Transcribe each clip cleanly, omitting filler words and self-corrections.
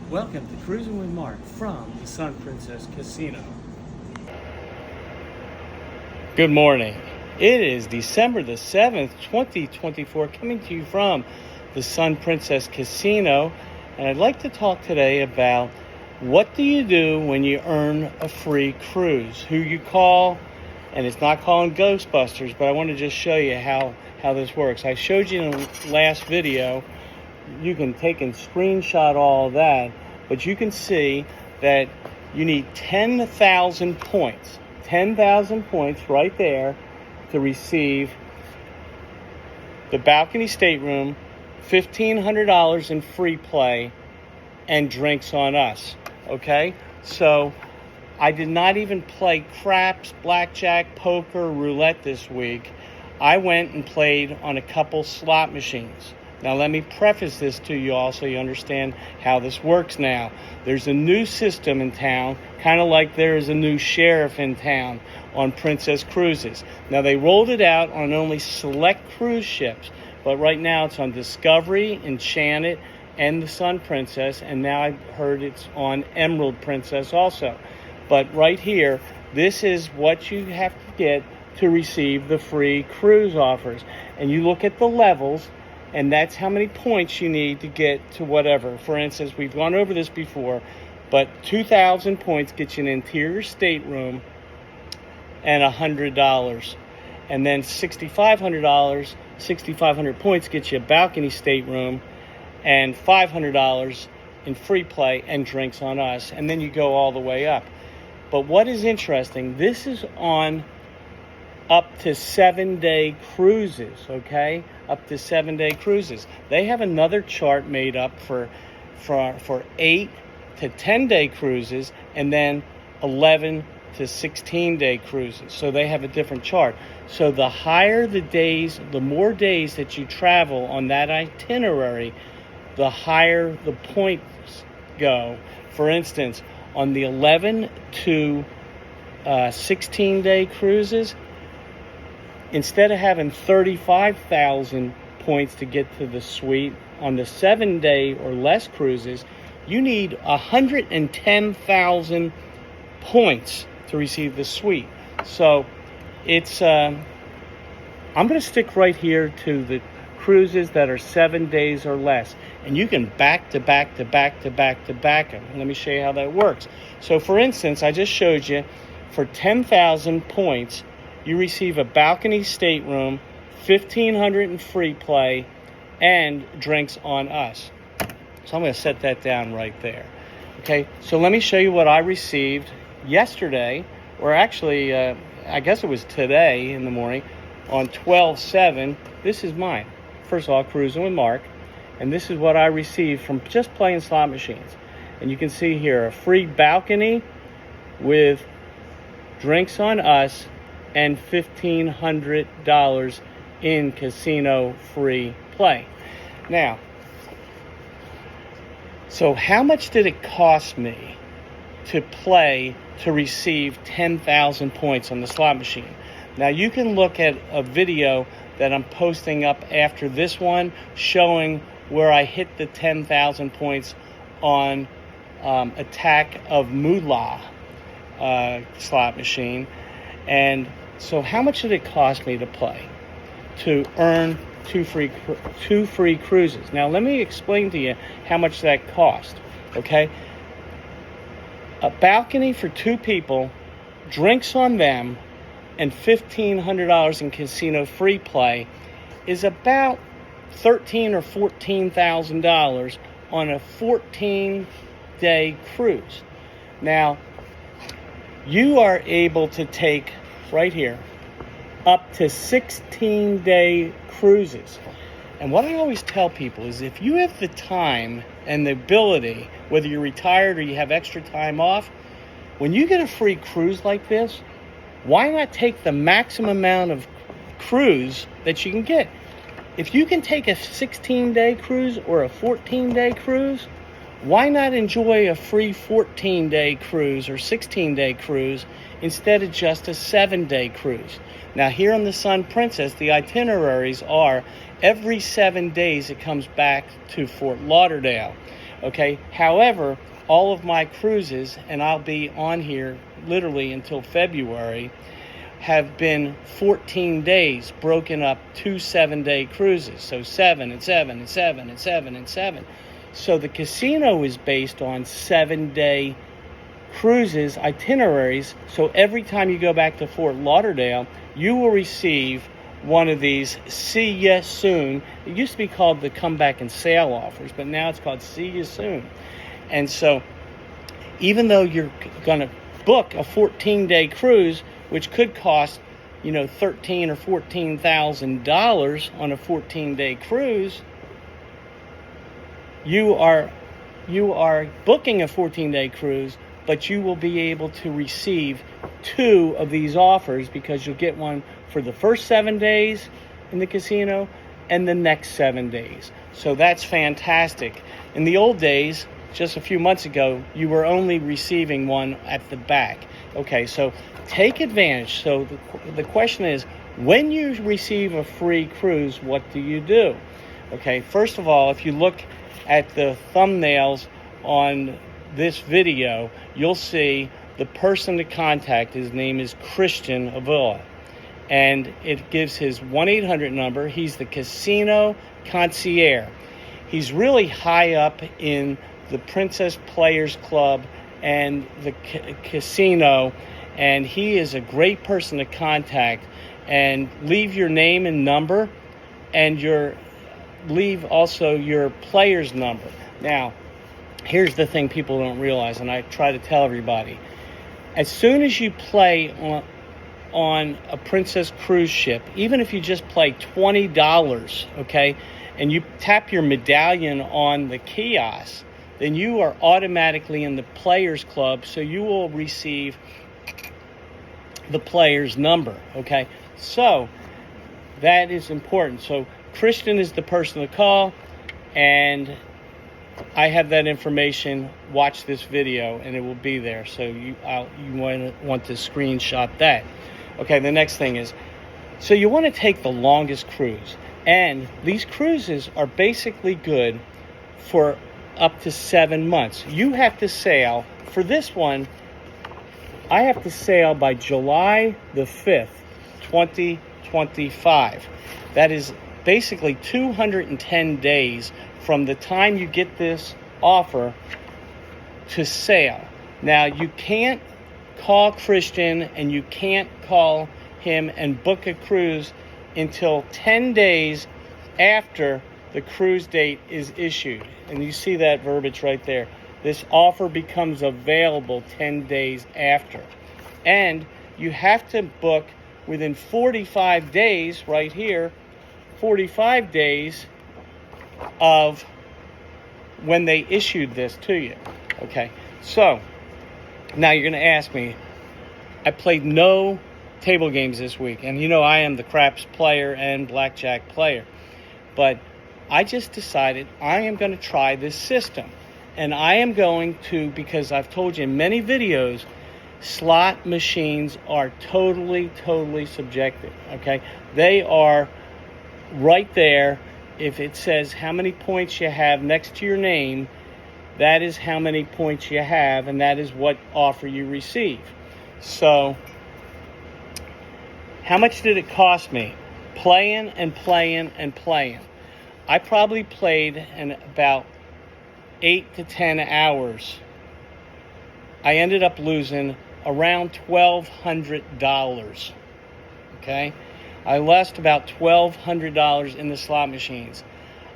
Welcome to Cruising with Mark from the Sun Princess Casino. Good morning. It is December the 7th, 2024, coming to you from the Sun Princess Casino. And I'd like to talk today about what do you do when you earn a free cruise? Who you call, and it's not calling Ghostbusters, but I want to just show you how this works. I showed you in the last video. You can take and screenshot all of that, but you can see that you need 10,000 points. 10,000 points right there to receive the balcony stateroom, $1,500 in free play, and drinks on us. Okay? So I did not even play craps, blackjack, poker, roulette this week. I went and played on a couple slot machines. Now, let me preface this to you all so you understand how this works now. There's a new system in town, kind of like there is a new sheriff in town on Princess Cruises. Now, they rolled it out on only select cruise ships, but right now it's on Discovery, Enchanted, and the Sun Princess, and now I've heard it's on Emerald Princess also. But right here, this is what you have to get to receive the free cruise offers. And you look at the levels, and that's how many points you need to get to whatever. For instance, we've gone over this before, but 2,000 points gets you an interior stateroom and $100. And then $6,500, 6,500 points gets you a balcony stateroom and $500 in free play and drinks on us. And then you go all the way up. But what is interesting, this is on up to 7-day cruises, okay? Up to 7-day cruises. They have another chart made up for 8 to 10-day cruises and then 11 to 16-day cruises. So they have a different chart. So the higher the days, the more days that you travel on that itinerary, the higher the points go. For instance, on the 11 to 16-day cruises, instead of having 35,000 points to get to the suite, on the 7-day or less cruises, you need 110,000 points to receive the suite. So it's, I'm going to stick right here to the cruises that are 7 days or less. And you can back to back to back to back to back them. Let me show you how that works. So for instance, I just showed you for 10,000 points, you receive a balcony stateroom, $1,500 in free play, and drinks on us. So I'm going to set that down right there. Okay, so let me show you what I received yesterday, or actually, I guess it was today in the morning, on 12/7. This is mine. First of all, Cruising with Mark. And this is what I received from just playing slot machines. And you can see here, a free balcony with drinks on us, and $1,500 in casino free play. Now, so how much did it cost me to play to receive 10,000 points on the slot machine? Now, you can look at a video that I'm posting up after this one showing where I hit the 10,000 points on Attack of Moolah slot machine. And so how much did it cost me to play to earn two free cruises? Now, let me explain to you how much that cost, okay? A balcony for 2 people, drinks on them, and $1,500 in casino free play is about $13,000 or $14,000 on a 14-day cruise. Now, you are able to take, right here, up to 16-day cruises. And what I always tell people is if you have the time and the ability, whether you're retired or you have extra time off, when you get a free cruise like this, why not take the maximum amount of cruise that you can get? If you can take a 16-day cruise or a 14-day cruise, why not enjoy a free 14-day cruise or 16-day cruise instead of just a 7-day cruise? Now, here on the Sun Princess, the itineraries are every 7 days it comes back to Fort Lauderdale. Okay. However, all of my cruises, and I'll be on here literally until February, have been 14 days, broken up 2 7-day cruises. So 7 and 7 and 7 and 7 and 7. So the casino is based on 7-day cruises, itineraries. So every time you go back to Fort Lauderdale, you will receive one of these see ya soon. It used to be called the come back and sail offers, but now it's called see ya soon. And so even though you're going to book a 14-day cruise, which could cost, $13,000 or $14,000 on a 14-day cruise, you are booking a 14-day cruise, but you will be able to receive 2 of these offers because you'll get one for the first 7 days in the casino and the next 7 days. So that's fantastic. In the old days, just a few months ago, you were only receiving one at the back. Okay, so take advantage. So the question is, when you receive a free cruise, what do you do? Okay, first of all, if you look at the thumbnails on this video, you'll see the person to contact. His name is Christian Avila, and it gives his 1-800 number. He's the casino concierge. He's really high up in the Princess Players Club and the casino, and he is a great person to contact. And leave your name and number, and leave also your player's number. Now, here's the thing people don't realize, and I try to tell everybody. As soon as you play on a Princess cruise ship, even if you just play $20, okay, and you tap your medallion on the kiosk, then you are automatically in the Players Club, so you will receive the player's number, okay? So that is important. So Christian is the person to call, and I have that information. Watch this video, and it will be there. So you want to screenshot that. Okay, the next thing is, so you want to take the longest cruise. And these cruises are basically good for up to 7 months. You have to sail, for this one, I have to sail by July the 5th, 2025. That is basically 210 days from the time you get this offer to sail. Now, you can't call Christian and you can't call him and book a cruise until 10 days after the cruise date is issued. And you see that verbiage right there. This offer becomes available 10 days after. And you have to book within 45 days, right here, 45 days of when they issued this to you. Okay, so now you're going to ask me, I played no table games this week. And I am the craps player and blackjack player. But I just decided I am going to try this system. And I am going to, because I've told you in many videos, slot machines are totally subjective, okay? They are right there. If it says how many points you have next to your name, that is how many points you have, and that is what offer you receive. So, how much did it cost me? Playing. I probably played in about 8 to 10 hours. I ended up losing around $1,200. Okay? I lost about $1,200 in the slot machines.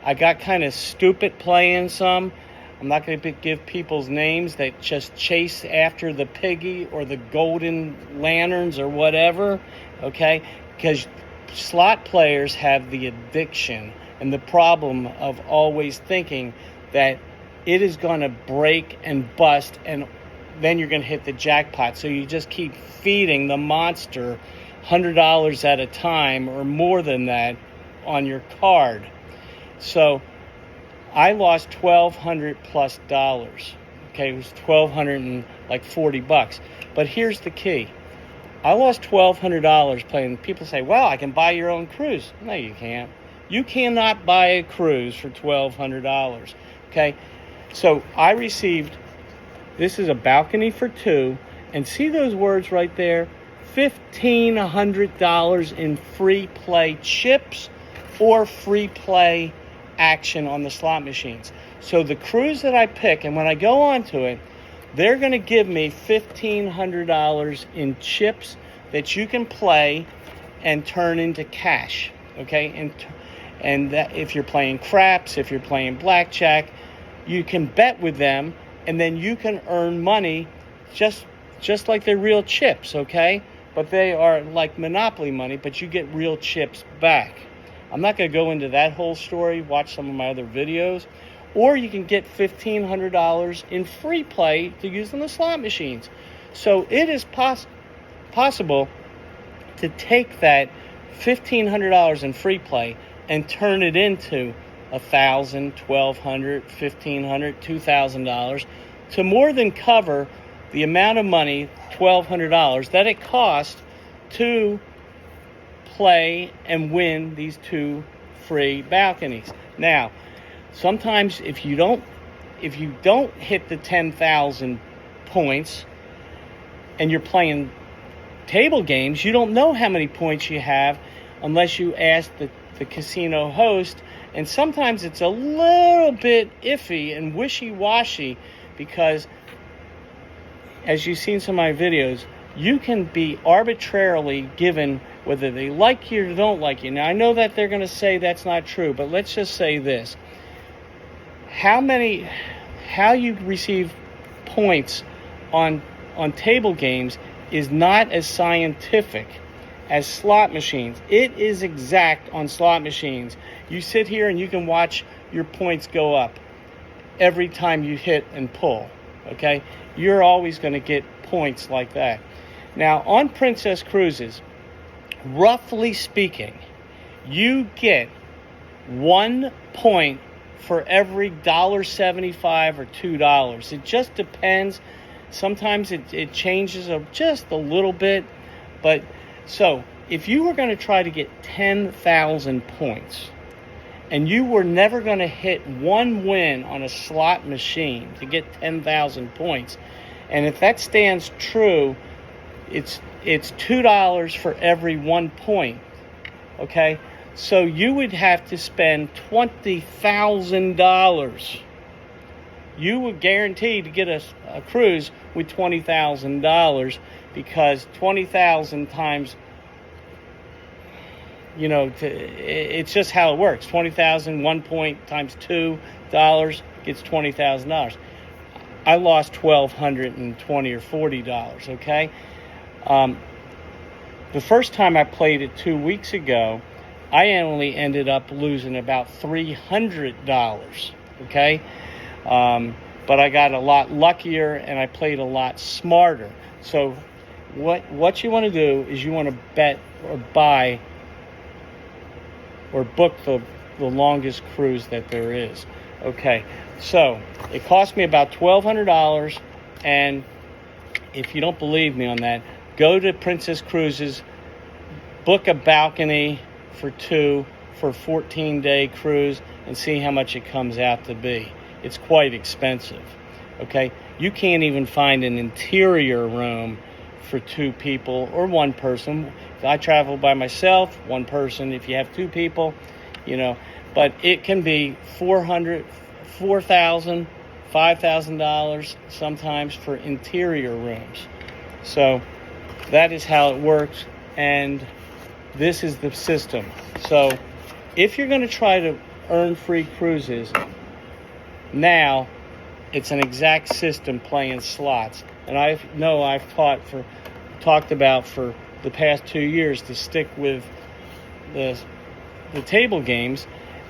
I got kind of stupid playing some. I'm not going to give people's names that just chase after the piggy or the golden lanterns or whatever. Okay? Because slot players have the addiction and the problem of always thinking that it is going to break and bust, and then you're going to hit the jackpot. So you just keep feeding the monster $100 at a time or more than that on your card. So I lost $1,200 plus dollars. Okay, it was $1,240. But here's the key. I lost $1,200 playing. People say, well, I can buy your own cruise. No, you can't. You cannot buy a cruise for $1,200. Okay? So I received, this is a balcony for two, and see those words right there? $1,500 in free play chips or free play action on the slot machines. So the cruise that I pick, and when I go onto it, they're going to give me $1,500 in chips that you can play and turn into cash, okay? And that if you're playing craps, if you're playing blackjack, you can bet with them, and then you can earn money just like they're real chips, okay? But they are like Monopoly money, but you get real chips back. I'm not going to go into that whole story. Watch some of my other videos. Or you can get $1,500 in free play to use on the slot machines. So it is possible to take that $1,500 in free play and turn it into $1,000, $1,200, $1,500, $2,000 to more than cover the amount of money, $1,200, that it costs to play and win these two free balconies. Now, sometimes if you don't hit the 10,000 points and you're playing table games, you don't know how many points you have unless you ask the casino host. And sometimes it's a little bit iffy and wishy-washy because, as you've seen some of my videos, you can be arbitrarily given whether they like you or don't like you. Now, I know that they're going to say that's not true, but let's just say this. How you receive points on table games is not as scientific as slot machines. It is exact on slot machines. You sit here and you can watch your points go up every time you hit and pull, okay? You're always going to get points like that. Now, on Princess Cruises, roughly speaking, you get 1 point for every $1.75 or $2. It just depends. Sometimes it changes just a little bit. But so if you were going to try to get 10,000 points and you were never going to hit one win on a slot machine to get 10,000 points, and if that stands true, it's $2 for every 1 point, okay? So you would have to spend $20,000. You would guarantee to get a cruise with $20,000 because 20,000 times, it's just how it works. 20,000, 1 point times $2 gets $20,000. I lost $1,220 or $40, okay? The first time I played it 2 weeks ago, I only ended up losing about $300, okay? But I got a lot luckier and I played a lot smarter. So what you want to do is you want to bet or buy or book the longest cruise that there is. Okay, so it cost me about $1,200, and if you don't believe me on that, go to Princess Cruises, book a balcony for two for a 14-day cruise, and see how much it comes out to be. It's quite expensive, okay? You can't even find an interior room for two people or one person. If I travel by myself, one person. If you have two people, but it can be $400, $4,000, $5,000 sometimes for interior rooms. So that is how it works, and this is the system. So if you're going to try to earn free cruises, now it's an exact system playing slots. And I've talked about for the past 2 years to stick with the table games.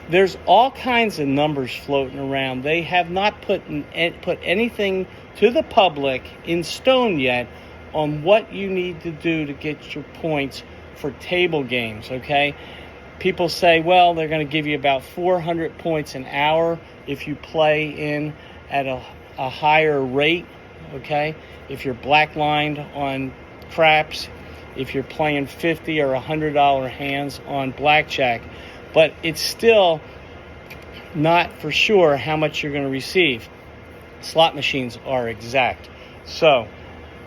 There's all kinds of numbers floating around. They have not put anything to the public in stone yet on what you need to do to get your points for table games, okay? People say, well, they're going to give you about 400 points an hour if you play in at a higher rate, okay? If you're black-lined on craps, if you're playing $50 or $100 hands on blackjack. But it's still not for sure how much you're going to receive. slot machines are exact. So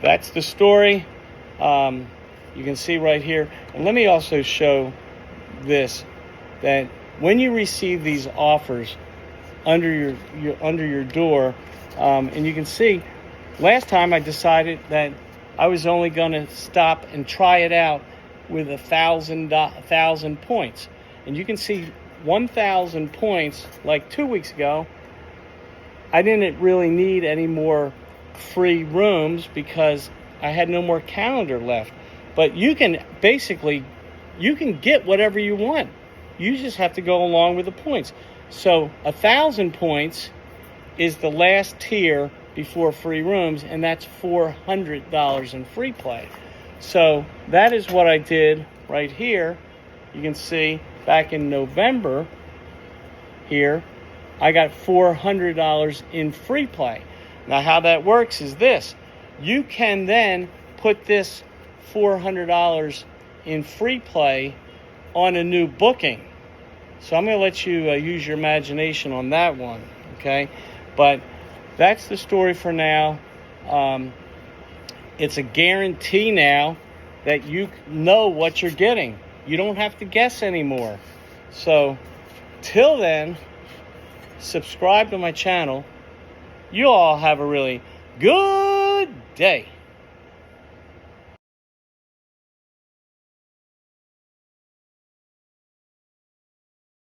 that's the story. You can see right here. And let me also show this, that when you receive these offers under your door, and you can see last time I decided that I was only going to stop and try it out with 1,000 points. And you can see 1,000 points, like 2 weeks ago, I didn't really need any more free rooms because I had no more calendar left. But you can basically, you can get whatever you want. You just have to go along with the points. So 1,000 points is the last tier before free rooms, and that's $400 in free play. So that is what I did right here. You can see back in November here, I got $400 in free play. Now how that works is this. You can then put this $400 in free play on a new booking. So I'm going to let you use your imagination on that one, okay? But that's the story for now. It's a guarantee now that you know what you're getting. You don't have to guess anymore. So till then, subscribe to my channel. You all have a really good day.